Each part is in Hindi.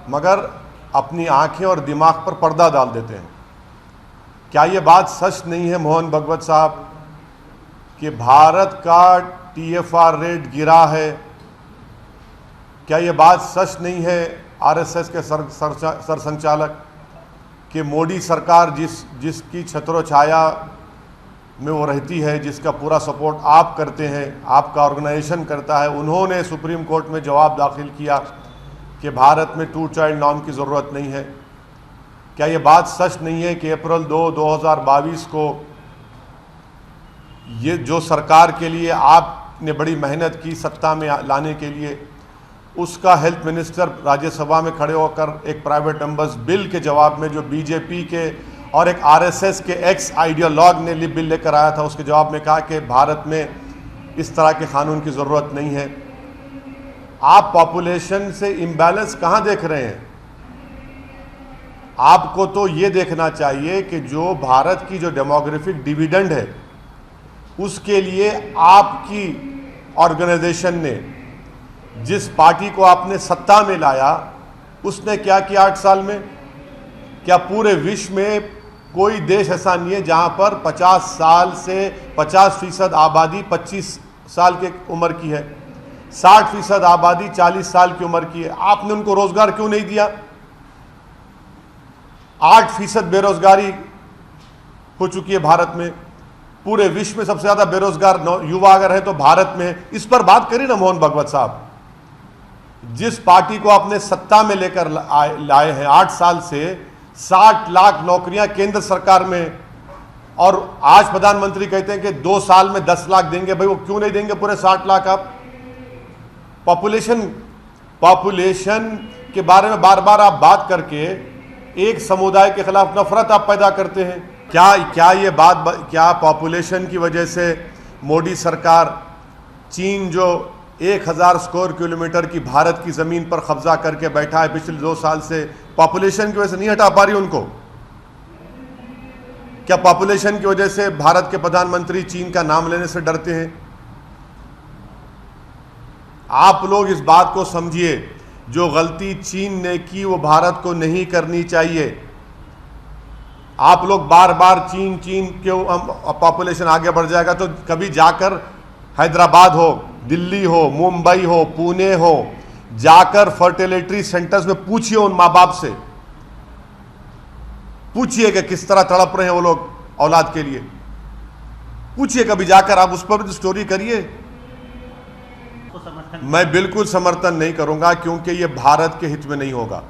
मगर अपनी आंखें और दिमाग पर पर्दा डाल देते हैं। क्या ये बात सच नहीं है मोहन भागवत साहब कि भारत का TFR रेट गिरा है? क्या ये बात सच नहीं है RSS के सरसंचालक कि मोदी सरकार जिसकी छत्रोछाया में वो रहती है, जिसका पूरा सपोर्ट आप करते हैं, आपका ऑर्गेनाइजेशन करता है, उन्होंने सुप्रीम कोर्ट में जवाब दाखिल किया कि भारत में 2 चाइल्ड नॉर्म की ज़रूरत नहीं है? क्या ये बात सच नहीं है कि अप्रैल 2, 2022 को ये जो सरकार के लिए आपने बड़ी मेहनत की सत्ता में लाने के लिए, उसका हेल्थ मिनिस्टर राज्यसभा में खड़े होकर एक प्राइवेट मेंबर्स बिल के जवाब में, जो बीजेपी के और एक RSS के एक्स आइडियोलॉग ने बिल लेकर आया था, उसके जवाब में कहा कि भारत में इस तरह के कानून की ज़रूरत नहीं है। आप पॉपुलेशन से इम्बैलेंस कहाँ देख रहे हैं? आपको तो ये देखना चाहिए कि जो भारत की जो डेमोग्राफिक डिविडेंड है, उसके लिए आपकी ऑर्गेनाइजेशन ने, जिस पार्टी को आपने सत्ता में लाया, उसने क्या किया 8 साल में? क्या पूरे विश्व में कोई देश ऐसा नहीं है जहां पर 50 साल से 50% आबादी 25 साल की उम्र की है, 60% आबादी 40 साल की उम्र की है? आपने उनको रोजगार क्यों नहीं दिया? 8% बेरोजगारी हो चुकी है भारत में। पूरे विश्व में सबसे ज्यादा बेरोजगार युवा अगर है तो भारत में है। इस पर बात करिए ना मोहन भागवत साहब। जिस पार्टी को आपने सत्ता में लेकर लाए हैं 8 साल से, 60 लाख नौकरियां केंद्र सरकार में, और आज प्रधानमंत्री कहते हैं कि 2 साल में 10 लाख देंगे। भाई वो क्यों नहीं देंगे पूरे 60 लाख? आप पॉपुलेशन के बारे में बार बार आप बात करके एक समुदाय के खिलाफ नफरत आप पैदा करते हैं। क्या पॉपुलेशन की वजह से मोदी सरकार चीन जो 1000 स्क्वायर किलोमीटर की भारत की जमीन पर कब्जा करके बैठा है पिछले 2 साल से, पॉपुलेशन की वजह से नहीं हटा पा रही उनको? क्या पॉपुलेशन की वजह से भारत के प्रधानमंत्री चीन का नाम लेने से डरते हैं? आप लोग इस बात को समझिए, जो गलती चीन ने की वो भारत को नहीं करनी चाहिए। आप लोग बार बार चीन क्यों, पॉपुलेशन आगे बढ़ जाएगा तो कभी जाकर हैदराबाद हो, दिल्ली हो, मुंबई हो, पुणे हो, जाकर फर्टिलिटी सेंटर्स में पूछिए उन माँ बाप से, पूछिए कि किस तरह तड़प रहे हैं वो लोग औलाद के लिए। पूछिए कभी जाकर, आप उस पर भी स्टोरी करिए। मैं बिल्कुल समर्थन नहीं करूंगा, क्योंकि ये भारत के हित में नहीं होगा।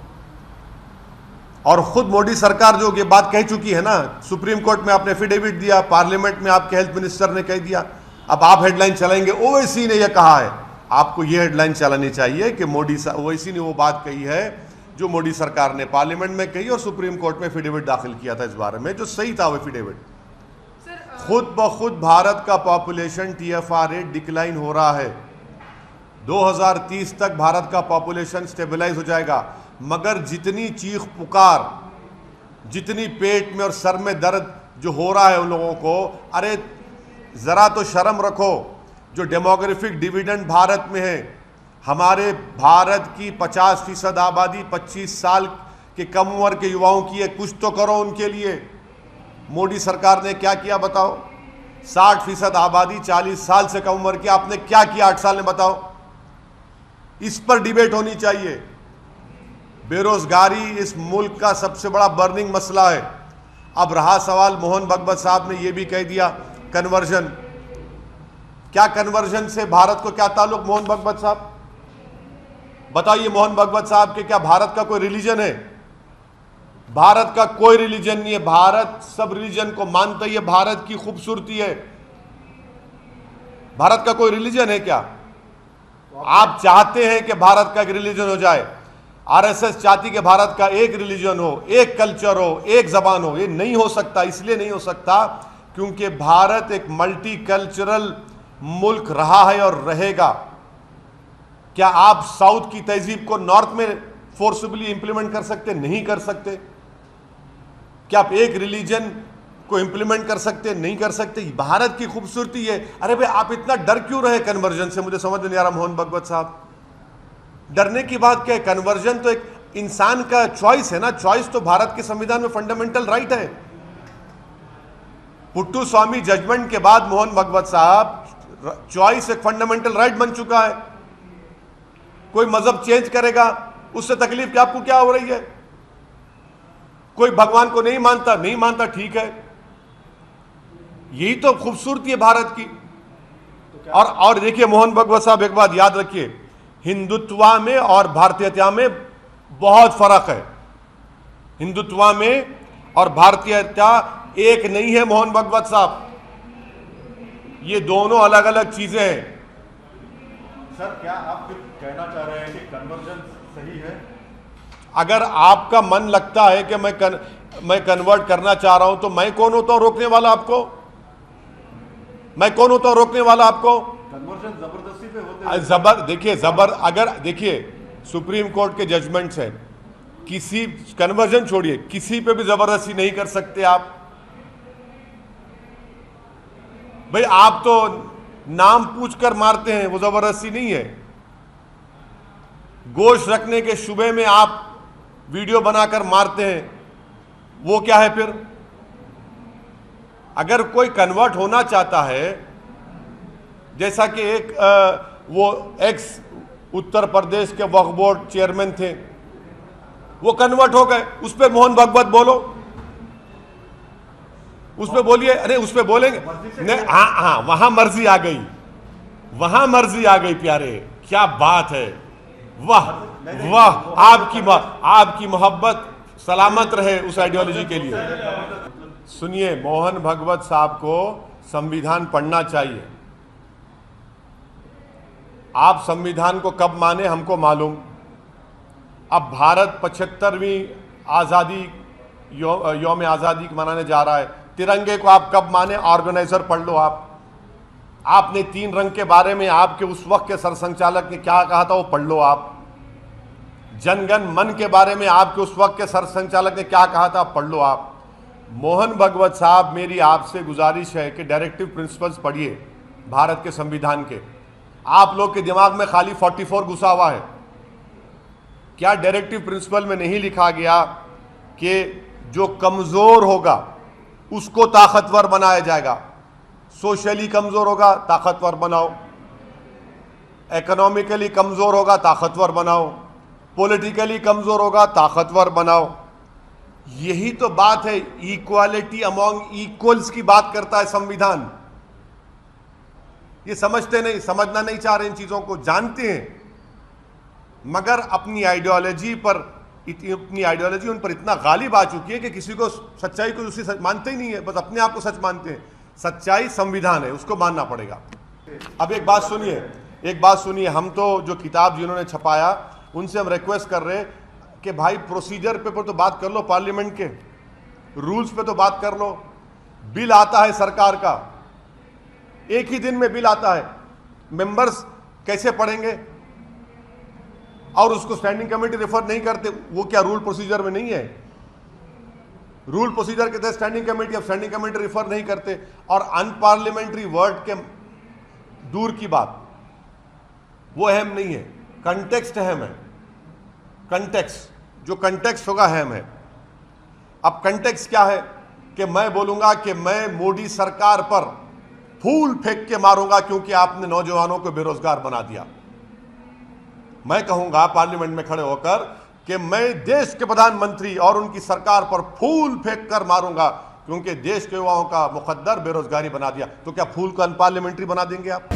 और खुद मोदी सरकार जो ये बात कह चुकी है ना, सुप्रीम कोर्ट में आपने एफिडेविट दिया, पार्लियामेंट में आपके हेल्थ मिनिस्टर ने कह दिया, अब आप हेडलाइन चलाएंगे ओवैसी ने यह कहा है। आपको यह हेडलाइन चलानी चाहिए कि ओवैसी ने वो बात कही है जो मोदी सरकार ने पार्लियामेंट में कही और सुप्रीम कोर्ट में एफिडेविट दाखिल किया था इस बारे में, जो सही था वो एफिडेविट। खुद ब खुद भारत का पॉपुलेशन TFR रेट डिक्लाइन हो रहा है। 2030 तक भारत का पॉपुलेशन स्टेबलाइज हो जाएगा, मगर जितनी चीख पुकार, जितनी पेट में और सर में दर्द जो हो रहा है उन लोगों को, अरे जरा तो शर्म रखो। जो डेमोग्राफिक डिविडेंड भारत में है, हमारे भारत की 50% आबादी 25 साल के कम उम्र के युवाओं की है, कुछ तो करो उनके लिए। मोदी सरकार ने क्या किया बताओ? 60% आबादी 40 साल से कम उम्र की, आपने क्या किया 8 साल में बताओ? इस पर डिबेट होनी चाहिए। बेरोजगारी इस मुल्क का सबसे बड़ा बर्निंग मसला है। अब रहा सवाल, मोहन भागवत साहब ने यह भी कह दिया कन्वर्जन। क्या कन्वर्जन से भारत को क्या ताल्लुक मोहन भागवत साहब? बताइए मोहन भागवत साहब के क्या भारत का कोई रिलीजन है? भारत का कोई रिलीजन नहीं है। भारत सब रिलीजन को मानता ही है, भारत की खूबसूरती है। भारत का कोई रिलीजन है क्या? आप चाहते हैं कि भारत का एक रिलीजन हो जाए, RSS चाहती कि भारत का एक रिलीजन हो, एक कल्चर हो, एक जबान हो। ये नहीं हो सकता। इसलिए नहीं हो सकता क्योंकि भारत एक मल्टी कल्चरल मुल्क रहा है और रहेगा। क्या आप साउथ की तहजीब को नॉर्थ में फोर्सबली इंप्लीमेंट कर सकते? नहीं कर सकते। क्या आप एक रिलीजन को इंप्लीमेंट कर सकते? नहीं कर सकते। भारत की खूबसूरती है। अरे भाई आप इतना डर क्यों रहे कन्वर्जन से? मुझे समझ नहीं आ रहा मोहन भागवत साहब, डरने की बात क्या है? कन्वर्जन तो एक इंसान का चॉइस है ना, चॉइस तो भारत के संविधान में फंडामेंटल राइट है। पुट्टू स्वामी जजमेंट के बाद मोहन भागवत साहब, चॉइस एक फंडामेंटल राइट बन चुका है। कोई मजहब चेंज करेगा उससे तकलीफ क्या, आपको क्या हो रही है? कोई भगवान को नहीं मानता, ठीक है। यही तो खूबसूरती है भारत की। और देखिए मोहन भागवत साहब, एक बात याद रखिए, हिंदुत्व में और भारतीयता में बहुत फर्क है। हिंदुत्व में और भारतीयता एक नहीं है मोहन भागवत साहब, ये दोनों अलग अलग चीजें हैं। सर, क्या आप कहना चाह रहे हैं कि कन्वर्जन सही है? अगर आपका मन लगता है कि मैं कन्वर्ट करना चाह रहा हूं, तो मैं कौन होता हूं रोकने वाला आपको? मैं कौन होता हूं रोकने वाला आपको? कन्वर्जन जबरदस्ती पे होते हैं। अगर देखिए सुप्रीम कोर्ट के जजमेंट्स है, किसी कन्वर्जन छोड़िए, किसी पे भी जबरदस्ती नहीं कर सकते आप। भाई आप तो नाम पूछकर मारते हैं, वो जबरदस्ती नहीं है। गोश्त रखने के शुबे में आप वीडियो बनाकर मारते हैं, वो क्या है फिर? अगर कोई कन्वर्ट होना चाहता है, जैसा कि एक वो एक्स उत्तर प्रदेश के वक्फ बोर्ड चेयरमैन थे, वो कन्वर्ट हो गए, उस पर मोहन भागवत बोलो, उस पर बोलिए। अरे उस पर बोलेंगे नहीं, हाँ वहां मर्जी आ गई, वहां मर्जी आ गई। प्यारे, क्या बात है, वाह वाह, आपकी मोहब्बत सलामत रहे उस आइडियोलॉजी के लिए। सुनिए, मोहन भागवत साहब को संविधान पढ़ना चाहिए। आप संविधान को कब माने हमको मालूम। अब भारत 75वीं आज़ादी यौम आज़ादी मनाने जा रहा है। तिरंगे को आप कब माने? ऑर्गेनाइजर पढ़ लो आप। आपने 3 रंग के बारे में आपके उस वक्त के सरसंघचालक ने क्या कहा था, वो पढ़ लो आप। जनगण मन के बारे में आपके उस वक्त के सरसंघचालक ने क्या कहा था, पढ़ लो आप। मोहन भागवत साहब, मेरी आपसे गुजारिश है कि डायरेक्टिव प्रिंसिपल्स पढ़िए भारत के संविधान के। आप लोग के दिमाग में खाली 44 घुसा हुआ है। क्या डायरेक्टिव प्रिंसिपल में नहीं लिखा गया कि जो कमजोर होगा उसको ताकतवर बनाया जाएगा? सोशली कमजोर होगा, ताकतवर बनाओ। इकोनॉमिकली कमजोर होगा, ताकतवर बनाओ। पॉलिटिकली कमजोर होगा, ताकतवर बनाओ। यही तो बात है, इक्वालिटी अमॉन्ग इक्वल्स की बात करता है संविधान। ये समझते नहीं, समझना नहीं चाह रहे इन चीजों को, जानते हैं मगर अपनी आइडियोलॉजी उन पर इतना गालिब आ चुकी है कि किसी को सच्चाई को दूसरी मानते ही नहीं है, बस अपने आप को सच मानते हैं। सच्चाई संविधान है, उसको मानना पड़ेगा। अब एक बात सुनिए, हम तो जो किताब जिन्होंने छपाया उनसे हम रिक्वेस्ट कर रहे हैं कि भाई प्रोसीजर पे तो बात कर लो, पार्लियामेंट के रूल्स पे तो बात कर लो। बिल आता है सरकार का, एक ही दिन में बिल आता है, मेंबर्स कैसे पढ़ेंगे? और उसको स्टैंडिंग कमेटी रेफर नहीं करते, वो क्या रूल प्रोसीजर में नहीं है? रूल प्रोसीजर के तहत स्टैंडिंग कमेटी रेफर नहीं करते। और अनपार्लियामेंट्री वर्ड के दूर की बात, वो अहम नहीं है, कंटेक्स्ट अहम है। जो कंटेक्स्ट होगा अहम है। अब कंटेक्स्ट क्या है कि मैं बोलूंगा कि मैं मोदी सरकार पर फूल फेंक के मारूंगा क्योंकि आपने नौजवानों को बेरोजगार बना दिया। मैं कहूंगा पार्लियामेंट में खड़े होकर कि मैं देश के प्रधानमंत्री और उनकी सरकार पर फूल फेंक कर मारूंगा क्योंकि देश के युवाओं का मुकद्दर बेरोजगारी बना दिया। तो क्या फूल को अनपार्लियामेंट्री बना देंगे आप?